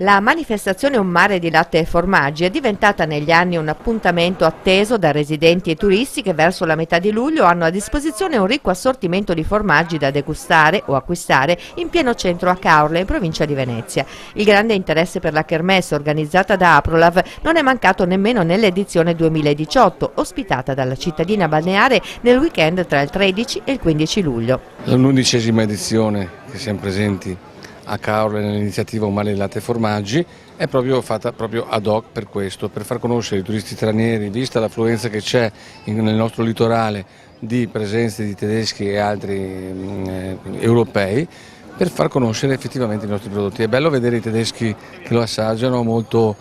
La manifestazione Un mare di latte e formaggi è diventata negli anni un appuntamento atteso da residenti e turisti che verso la metà di luglio hanno a disposizione un ricco assortimento di formaggi da degustare o acquistare in pieno centro a Caorle, in provincia di Venezia. Il grande interesse per la kermesse organizzata da Aprolav non è mancato nemmeno nell'edizione 2018, ospitata dalla cittadina balneare nel weekend tra il 13 e il 15 luglio. È l'11ª edizione che siamo presenti a Caorle nell'iniziativa Un mare di latte e formaggi, è proprio fatta proprio ad hoc per questo, per far conoscere i turisti stranieri, vista l'affluenza che c'è nel nostro litorale di presenze di tedeschi e altri europei, per far conoscere effettivamente i nostri prodotti. È bello vedere i tedeschi che lo assaggiano molto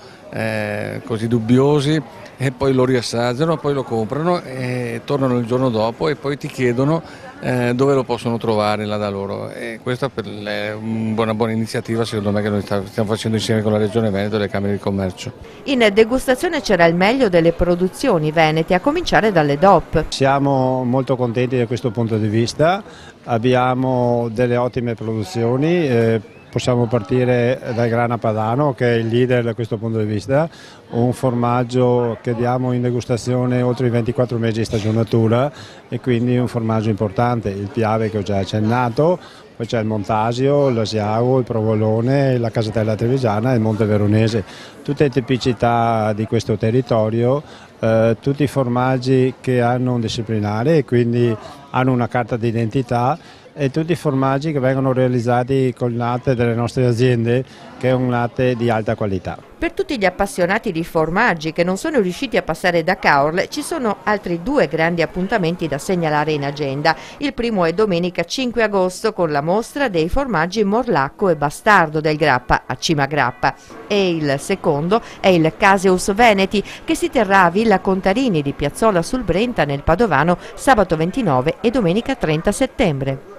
così dubbiosi e poi lo riassaggiano, poi lo comprano e tornano il giorno dopo e poi ti chiedono dove lo possono trovare là da loro, e questa è una buona iniziativa secondo me che noi stiamo facendo insieme con la Regione Veneto e le Camere di Commercio. In degustazione c'era il meglio delle produzioni venete, a cominciare dalle DOP. Siamo molto contenti da questo punto di vista, abbiamo delle ottime produzioni. Possiamo partire dal Grana Padano, che è il leader da questo punto di vista, un formaggio che diamo in degustazione oltre i 24 mesi di stagionatura e quindi un formaggio importante, il Piave che ho già accennato, poi c'è il Montasio, l'Asiago, il Provolone, la Casatella Trevigiana e il Monte Veronese, tutte tipicità di questo territorio, tutti i formaggi che hanno un disciplinare e quindi hanno una carta d'identità, e tutti i formaggi che vengono realizzati col latte delle nostre aziende, che è un latte di alta qualità. Per tutti gli appassionati di formaggi che non sono riusciti a passare da Caorle, ci sono altri due grandi appuntamenti da segnalare in agenda. Il primo è domenica 5 agosto con la mostra dei formaggi Morlacco e Bastardo del Grappa a Cima Grappa, e il secondo è il Caseus Veneti, che si terrà a Villa Contarini di Piazzola sul Brenta nel Padovano sabato 29 e domenica 30 settembre.